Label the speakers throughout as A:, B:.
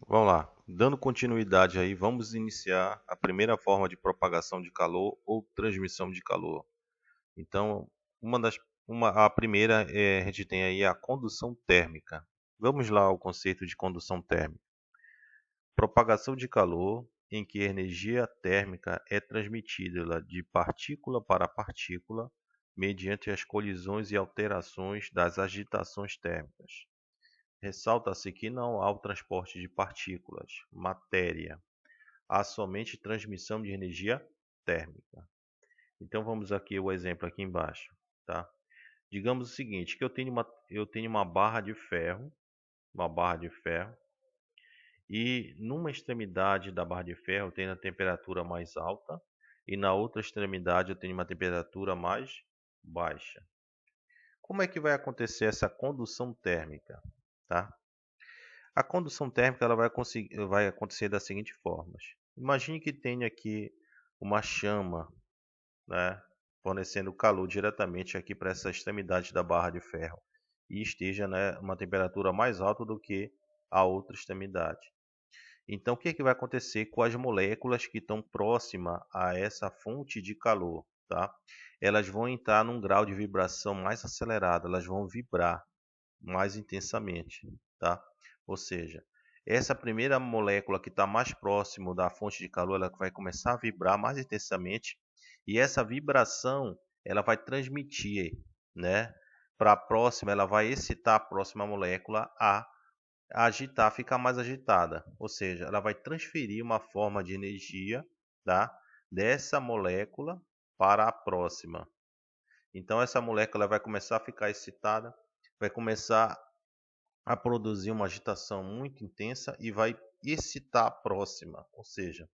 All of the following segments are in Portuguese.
A: Vamos lá, dando continuidade aí, vamos iniciar a primeira forma de propagação de calor ou transmissão de calor. Então, a primeira a gente tem aí a condução térmica. Vamos lá ao conceito de condução térmica. Propagação de calor em que a energia térmica é transmitida de partícula para partícula mediante as colisões e alterações das agitações térmicas. Ressalta-se que não há o transporte de partículas, matéria, há somente transmissão de energia térmica. Então vamos aqui o exemplo aqui embaixo, tá? Digamos o seguinte, que eu tenho uma barra de ferro, e numa extremidade da barra de ferro eu tenho a temperatura mais alta e na outra extremidade eu tenho uma temperatura mais baixa. Como é que vai acontecer essa condução térmica, tá? A condução térmica ela vai acontecer da seguinte forma. Imagine que tenha aqui uma chama, né, fornecendo calor diretamente aqui para essa extremidade da barra de ferro e esteja, né, uma temperatura mais alta do que a outra extremidade. Então, o que é que vai acontecer com as moléculas que estão próximas a essa fonte de calor, tá? Elas vão entrar num grau de vibração mais acelerado, elas vão vibrar mais intensamente, tá? Ou seja, essa primeira molécula que está mais próximo da fonte de calor, ela vai começar a vibrar mais intensamente e essa vibração ela vai transmitir, né, para a próxima, ela vai excitar a próxima molécula a agitar, ficar mais agitada. Ou seja, ela vai transferir uma forma de energia, tá, dessa molécula para a próxima. Então essa molécula vai começar a ficar excitada, vai começar a produzir uma agitação muito intensa e vai excitar a próxima, ou seja,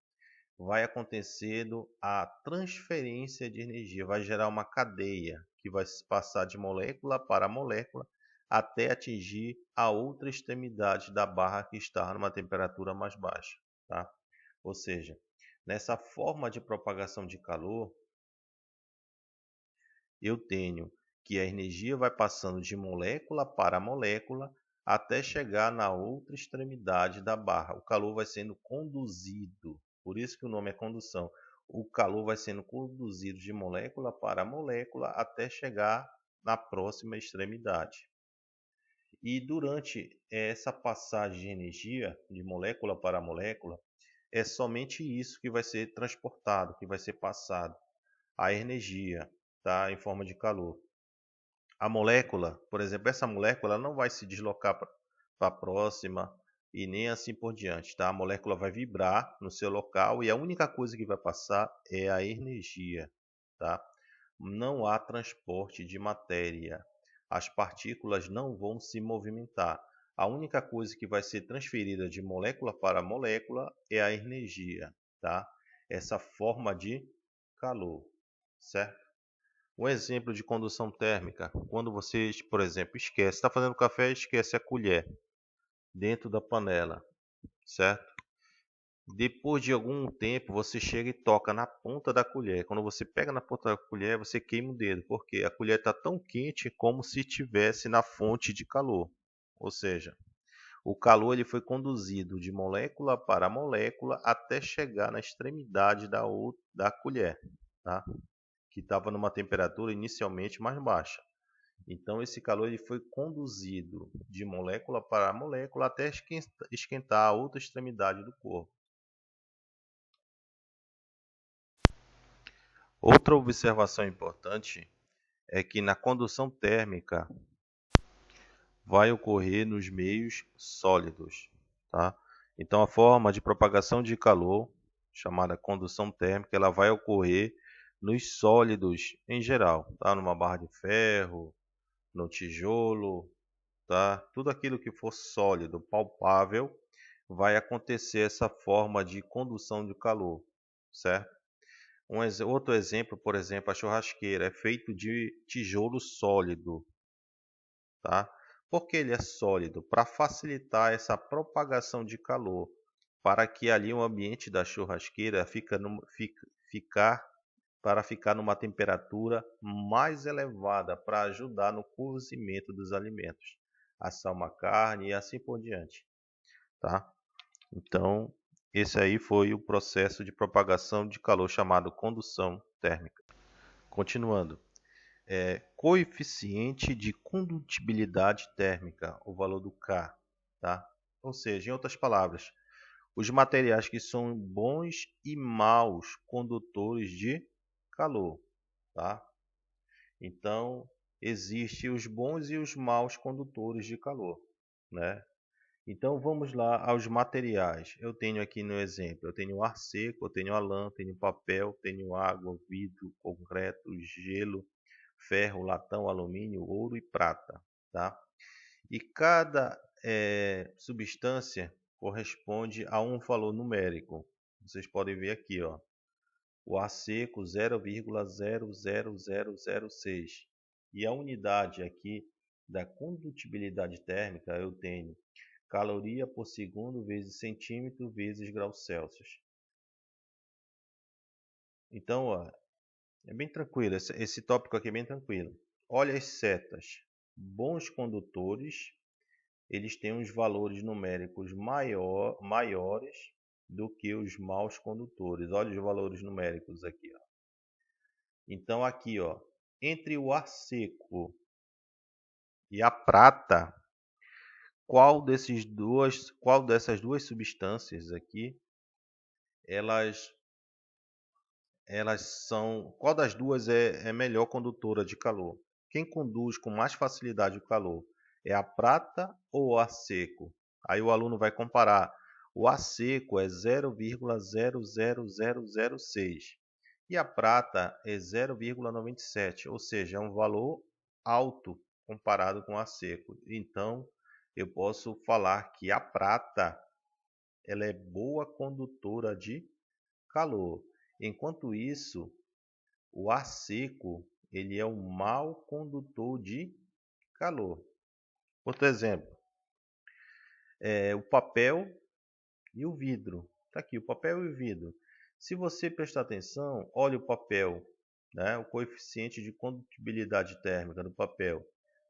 A: vai acontecendo a transferência de energia, vai gerar uma cadeia que vai se passar de molécula para molécula até atingir a outra extremidade da barra que está numa temperatura mais baixa, tá? Ou seja, nessa forma de propagação de calor, eu tenho que a energia vai passando de molécula para molécula até chegar na outra extremidade da barra. O calor vai sendo conduzido, por isso que o nome é condução. O calor vai sendo conduzido de molécula para molécula até chegar na próxima extremidade. E durante essa passagem de energia de molécula para molécula, é somente isso que vai ser transportado, que vai ser passado, a energia, tá? Em forma de calor. A molécula, por exemplo, essa molécula não vai se deslocar para a próxima e nem assim por diante, tá? A molécula vai vibrar no seu local e a única coisa que vai passar é a energia, tá? Não há transporte de matéria. As partículas não vão se movimentar. A única coisa que vai ser transferida de molécula para molécula é a energia, tá? Essa forma de calor, certo? Um exemplo de condução térmica, quando você, por exemplo, está fazendo café e esquece a colher dentro da panela, certo? Depois de algum tempo, você chega e toca na ponta da colher. Quando você pega na ponta da colher, você queima o dedo, porque a colher está tão quente como se estivesse na fonte de calor. Ou seja, o calor ele foi conduzido de molécula para molécula até chegar na extremidade da colher, tá? Que estava numa temperatura inicialmente mais baixa. Então esse calor ele foi conduzido de molécula para molécula até esquentar a outra extremidade do corpo. Outra observação importante é que na condução térmica vai ocorrer nos meios sólidos, tá? Então a forma de propagação de calor, chamada condução térmica, ela vai ocorrer nos sólidos em geral, tá? Numa barra de ferro, no tijolo, tá? Tudo aquilo que for sólido, palpável, vai acontecer essa forma de condução de calor, certo? Outro exemplo, por exemplo, a churrasqueira é feito de tijolo sólido, tá? Por que ele é sólido? Para facilitar essa propagação de calor, para que ali o ambiente da churrasqueira ficar numa temperatura mais elevada, para ajudar no cozimento dos alimentos, assar uma carne e assim por diante, tá? Então, esse aí foi o processo de propagação de calor chamado condução térmica. Continuando, coeficiente de condutibilidade térmica, o valor do K, tá? Ou seja, em outras palavras, os materiais que são bons e maus condutores de calor, tá? Então, existem os bons e os maus condutores de calor, né? Então, vamos lá aos materiais. Eu tenho aqui no exemplo, eu tenho ar seco, eu tenho a lã, tenho papel, tenho água, vidro, concreto, gelo, ferro, latão, alumínio, ouro e prata, tá? E cada substância corresponde a um valor numérico. Vocês podem ver aqui, ó, o ar seco 0,00006. E a unidade aqui da condutibilidade térmica eu tenho caloria por segundo vezes centímetro vezes graus Celsius. Então, ó, é bem tranquilo, esse tópico aqui é bem tranquilo. Olha as setas. Bons condutores, eles têm uns valores numéricos maiores do que os maus condutores. Olha os valores numéricos aqui, ó. Então aqui, ó, entre o ar seco e a prata, qual dessas duas substâncias aqui, qual das duas é melhor condutora de calor? Quem conduz com mais facilidade o calor? É a prata ou o ar seco? Aí o aluno vai comparar. O ar seco é 0,00006 e a prata é 0,97, ou seja, é um valor alto comparado com o ar seco. Então, eu posso falar que a prata ela é boa condutora de calor. Enquanto isso, o ar seco ele é um mau condutor de calor. Outro exemplo, o papel e o vidro. Está aqui, o papel e o vidro. Se você prestar atenção, olha o papel, né? O coeficiente de condutibilidade térmica do papel,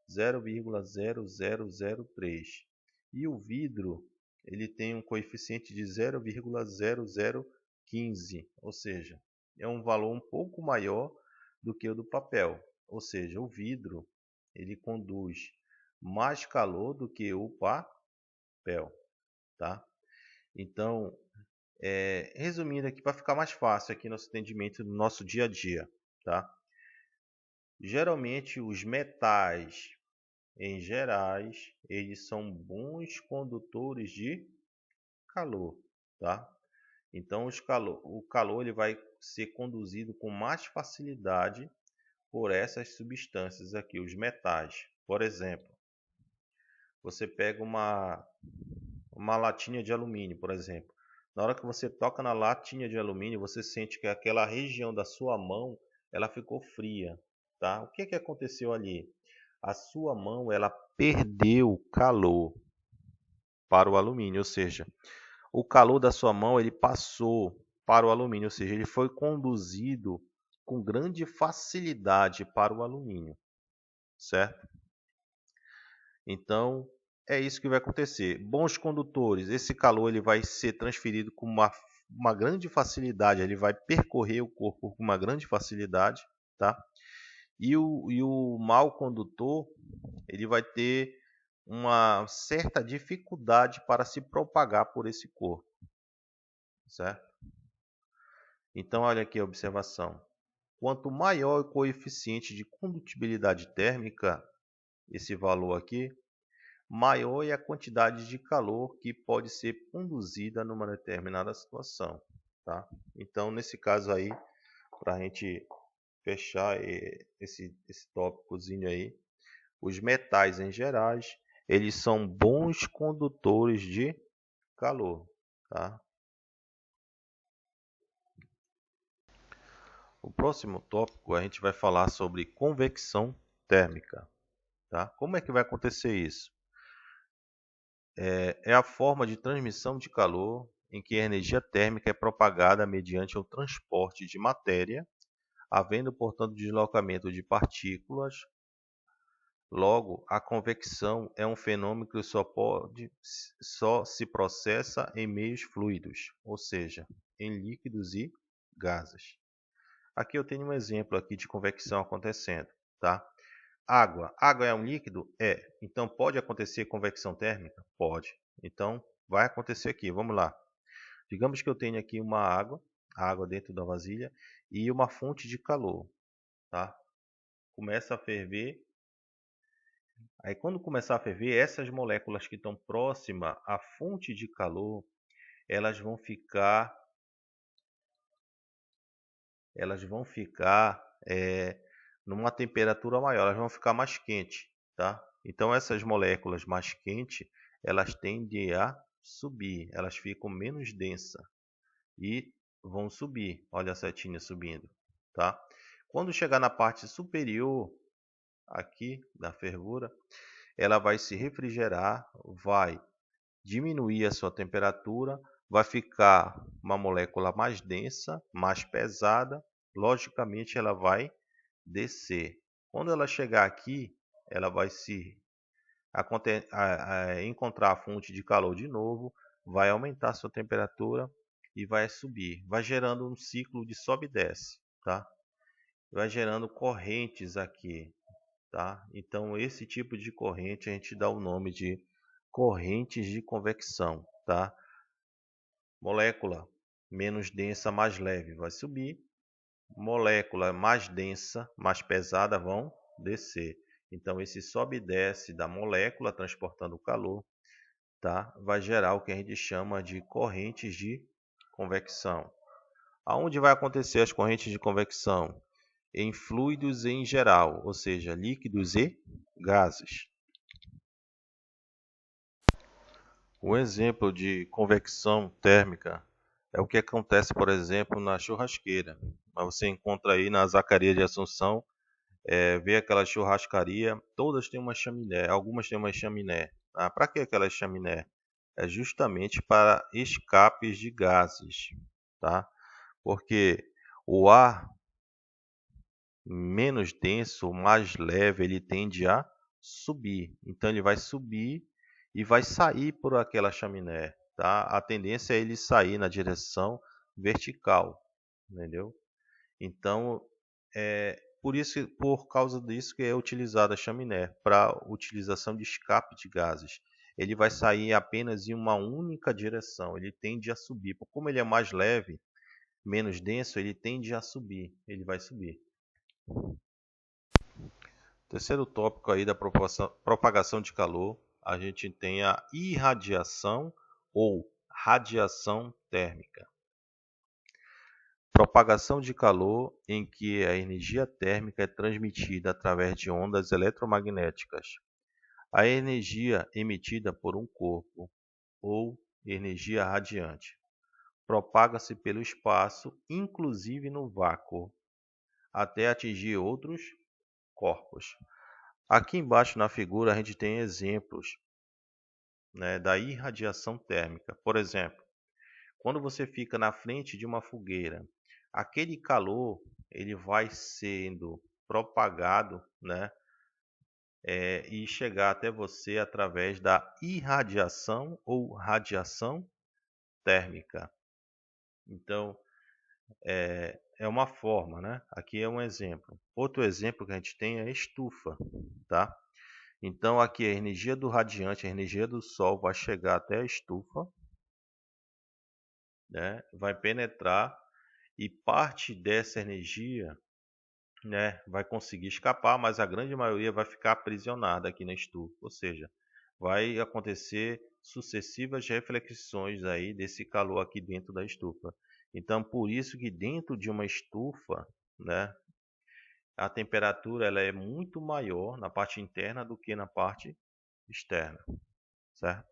A: 0,0003. E o vidro, ele tem um coeficiente de 0,0015, ou seja, é um valor um pouco maior do que o do papel. Ou seja, o vidro, ele conduz mais calor do que o papel, tá? Então, resumindo aqui, para ficar mais fácil aqui nosso entendimento do nosso dia a dia, tá? Geralmente os metais, em gerais, eles são bons condutores de calor, tá? Então o calor ele vai ser conduzido com mais facilidade por essas substâncias aqui, os metais. Por exemplo, você pega uma latinha de alumínio, por exemplo. Na hora que você toca na latinha de alumínio, você sente que aquela região da sua mão, ela ficou fria, tá? O que aconteceu ali? A sua mão, ela perdeu calor para o alumínio, ou seja, o calor da sua mão, ele passou para o alumínio, ou seja, ele foi conduzido com grande facilidade para o alumínio, certo? Então, é isso que vai acontecer. Bons condutores, esse calor ele vai ser transferido com uma grande facilidade, ele vai percorrer o corpo com uma grande facilidade, tá? E o mau condutor, ele vai ter uma certa dificuldade para se propagar por esse corpo, certo? Então, olha aqui a observação. Quanto maior o coeficiente de condutibilidade térmica, esse valor aqui, maior é a quantidade de calor que pode ser conduzida numa determinada situação, tá? Então, nesse caso aí, para a gente fechar esse tópicozinho aí, os metais em gerais, eles são bons condutores de calor, tá? O próximo tópico a gente vai falar sobre convecção térmica, tá? Como é que vai acontecer isso? É a forma de transmissão de calor em que a energia térmica é propagada mediante o transporte de matéria, havendo, portanto, deslocamento de partículas Logo, a convecção é um fenômeno que só se processa em meios fluidos, ou seja, em líquidos e gases. Aqui eu tenho um exemplo aqui de convecção acontecendo, tá? Água. Água é um líquido? É. Então pode acontecer convecção térmica? Pode. Então vai acontecer aqui. Vamos lá. Digamos que eu tenho aqui uma água dentro da vasilha e uma fonte de calor, tá? Começa a ferver. Aí quando começar a ferver, essas moléculas que estão próximas à fonte de calor, elas vão ficar numa temperatura maior, elas vão ficar mais quentes, tá? Então essas moléculas mais quentes, elas tendem a subir, elas ficam menos densas e vão subir. Olha a setinha subindo, tá? Quando chegar na parte superior aqui da fervura, ela vai se refrigerar, vai diminuir a sua temperatura, vai ficar uma molécula mais densa, mais pesada, logicamente ela vai descer. Quando ela chegar aqui, ela vai encontrar a fonte de calor de novo, vai aumentar a sua temperatura e vai subir. Vai gerando um ciclo de sobe e desce, tá? Vai gerando correntes aqui, tá? Então esse tipo de corrente a gente dá o nome de correntes de convecção, tá? Molécula menos densa, mais leve vai subir, molécula mais densa, mais pesada vão descer. Então esse sobe e desce da molécula transportando o calor, tá? Vai gerar o que a gente chama de correntes de convecção. Aonde vai acontecer as correntes de convecção? Em fluidos em geral, ou seja, líquidos e gases. Um exemplo de convecção térmica é o que acontece, por exemplo, na churrasqueira. Você encontra aí na Zacaria de Assunção, vê aquela churrascaria, todas têm uma chaminé, algumas têm uma chaminé. Ah, para que aquela chaminé? É justamente para escapes de gases, tá? Porque o ar menos denso, mais leve, ele tende a subir. Então ele vai subir e vai sair por aquela chaminé, tá? A tendência é ele sair na direção vertical, entendeu? Então por causa disso que é utilizada a chaminé para utilização de escape de gases. Ele vai sair apenas em uma única direção, ele tende a subir. Como ele é mais leve, menos denso, ele tende a subir, ele vai subir. Terceiro tópico aí da propagação de calor, a gente tem a irradiação ou radiação térmica. Propagação de calor em que a energia térmica é transmitida através de ondas eletromagnéticas. A energia emitida por um corpo ou energia radiante propaga-se pelo espaço, inclusive no vácuo, até atingir outros corpos. Aqui embaixo na figura a gente tem exemplos, né, da irradiação térmica. Por exemplo, quando você fica na frente de uma fogueira, aquele calor ele vai sendo propagado, né, e chegar até você através da irradiação ou radiação térmica. Então, é uma forma, né? Aqui é um exemplo. Outro exemplo que a gente tem é a estufa, tá? Então aqui a energia do radiante, a energia do Sol vai chegar até a estufa, né? Vai penetrar e parte dessa energia, né, vai conseguir escapar, mas a grande maioria vai ficar aprisionada aqui na estufa. Ou seja, vai acontecer sucessivas reflexões aí desse calor aqui dentro da estufa. Então por isso que dentro de uma estufa, né, a temperatura ela é muito maior na parte interna do que na parte externa, certo?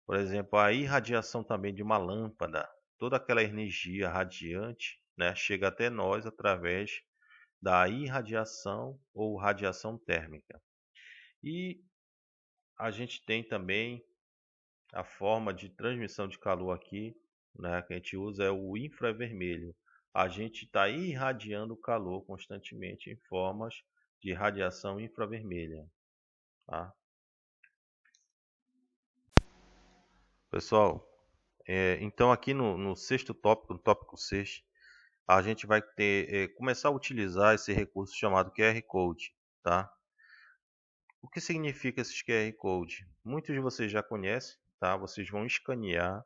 A: Por exemplo, a irradiação também de uma lâmpada, toda aquela energia radiante, né, chega até nós através da irradiação ou radiação térmica. E a gente tem também a forma de transmissão de calor aqui, né, que a gente usa é o infravermelho. A gente está irradiando calor constantemente em formas de radiação infravermelha. tá? Pessoal, então aqui no sexto tópico, no tópico 6, a gente vai começar a utilizar esse recurso chamado QR Code, tá? O que significa esses QR Code? Muitos de vocês já conhecem, tá? Vocês vão escanear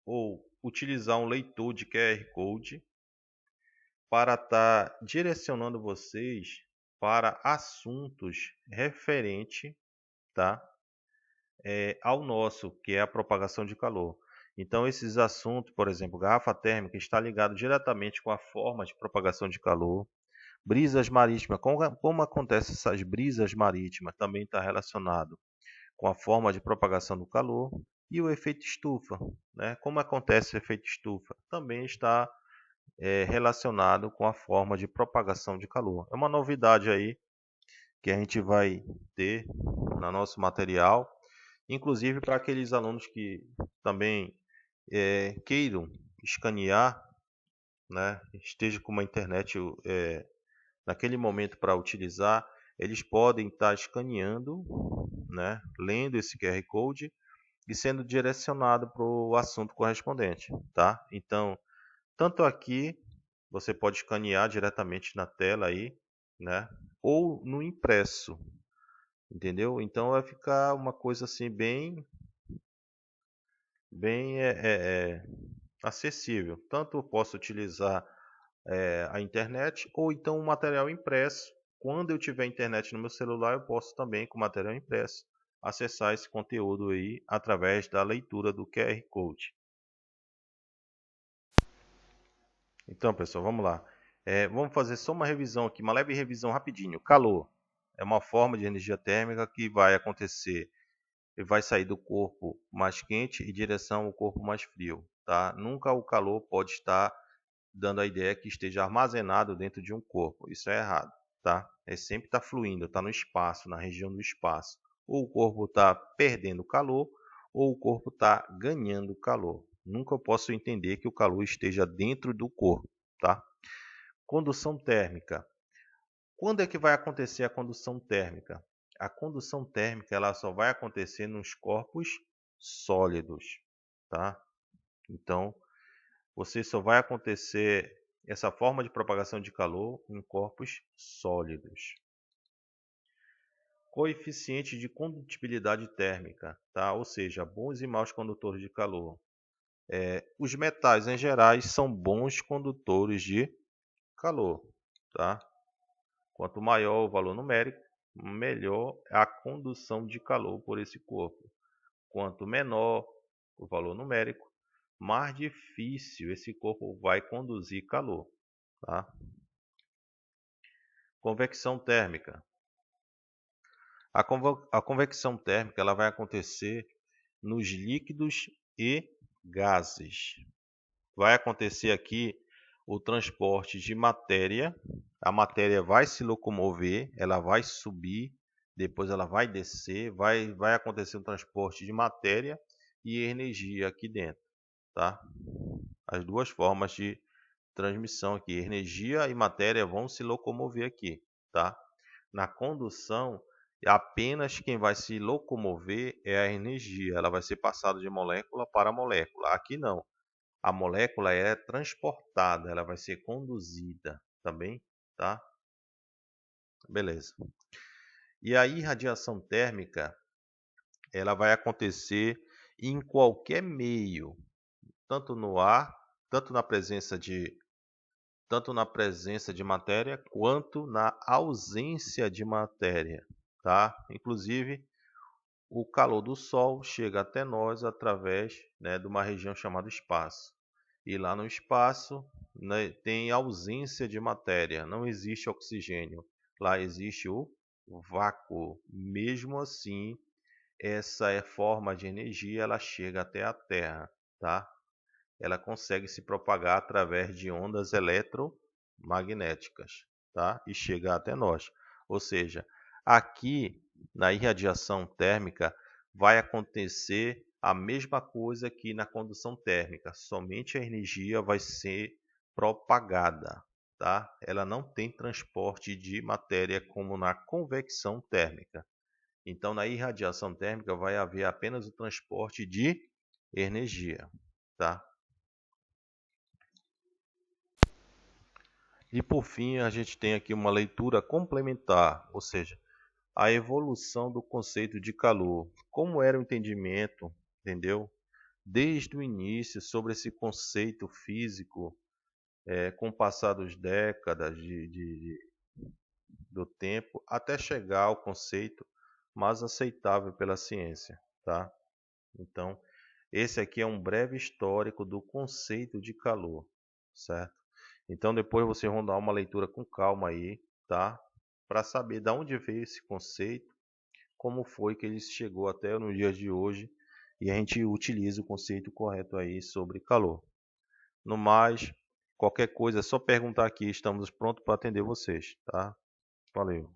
A: ou utilizar um leitor de QR Code para estar direcionando vocês para assuntos referentes, tá? Ao nosso, que é a propagação de calor. Então, esses assuntos, por exemplo, garrafa térmica, está ligado diretamente com a forma de propagação de calor. Brisas marítimas, como acontecem essas brisas marítimas, também está relacionado com a forma de propagação do calor. E o efeito estufa, né? Como acontece o efeito estufa, também está relacionado com a forma de propagação de calor. É uma novidade aí que a gente vai ter no nosso material, inclusive para aqueles alunos que também queiram escanear, né, esteja com uma internet naquele momento para utilizar, eles podem estar escaneando, né, lendo esse QR Code e sendo direcionado para o assunto correspondente, tá? Então, tanto aqui você pode escanear diretamente na tela aí, né, ou no impresso, entendeu? Então vai ficar uma coisa assim bem acessível. Tanto eu posso utilizar a internet ou então o material impresso. Quando eu tiver internet no meu celular, eu posso também, com material impresso, acessar esse conteúdo aí através da leitura do QR Code. Então, pessoal, vamos lá. Vamos fazer só uma revisão aqui, uma leve revisão rapidinho. Calor é uma forma de energia térmica que vai acontecer e vai sair do corpo mais quente em direção ao corpo mais frio, tá? Nunca o calor pode estar dando a ideia que esteja armazenado dentro de um corpo. Isso é errado, tá? Sempre está fluindo, está no espaço, na região do espaço. Ou o corpo está perdendo calor, ou o corpo está ganhando calor. Nunca eu posso entender que o calor esteja dentro do corpo, tá? Condução térmica. Quando é que vai acontecer a condução térmica? A condução térmica ela só vai acontecer nos corpos sólidos, tá? Então, você só vai acontecer essa forma de propagação de calor em corpos sólidos. Coeficiente de condutibilidade térmica, tá? Ou seja, bons e maus condutores de calor. Os metais em geral são bons condutores de calor, tá? Quanto maior o valor numérico, melhor a condução de calor por esse corpo. Quanto menor o valor numérico, mais difícil esse corpo vai conduzir calor, tá? Convecção térmica. A convecção térmica ela vai acontecer nos líquidos e gases. Vai acontecer aqui o transporte de matéria. A matéria vai se locomover, ela vai subir, depois ela vai descer, vai acontecer o transporte de matéria e energia aqui dentro, tá? As duas formas de transmissão aqui, energia e matéria vão se locomover aqui, tá? Na condução, apenas quem vai se locomover é a energia, ela vai ser passada de molécula para molécula. Aqui não. A molécula é transportada, ela vai ser conduzida também, tá? Beleza. E a irradiação térmica, ela vai acontecer em qualquer meio, tanto no ar, tanto na presença de matéria quanto na ausência de matéria, tá? Inclusive, o calor do Sol chega até nós através, né, de uma região chamada espaço. E lá no espaço, né, tem ausência de matéria, não existe oxigênio. Lá existe o vácuo. Mesmo assim, essa forma de energia ela chega até a Terra, tá? Ela consegue se propagar através de ondas eletromagnéticas, tá? E chegar até nós. Ou seja, aqui na irradiação térmica vai acontecer a mesma coisa que na condução térmica, somente a energia vai ser propagada, tá? Ela não tem transporte de matéria como na convecção térmica. Então, na irradiação térmica vai haver apenas o transporte de energia, tá? E por fim, a gente tem aqui uma leitura complementar, ou seja, a evolução do conceito de calor. Como era o entendimento, entendeu? Desde o início sobre esse conceito físico, com o passar das décadas do tempo, até chegar ao conceito mais aceitável pela ciência, tá? Então, esse aqui é um breve histórico do conceito de calor, certo? Então, depois vocês vão dar uma leitura com calma aí, tá? Para saber de onde veio esse conceito, como foi que ele chegou até no dia de hoje e a gente utiliza o conceito correto aí sobre calor. No mais, qualquer coisa é só perguntar aqui, estamos prontos para atender vocês, tá? Valeu.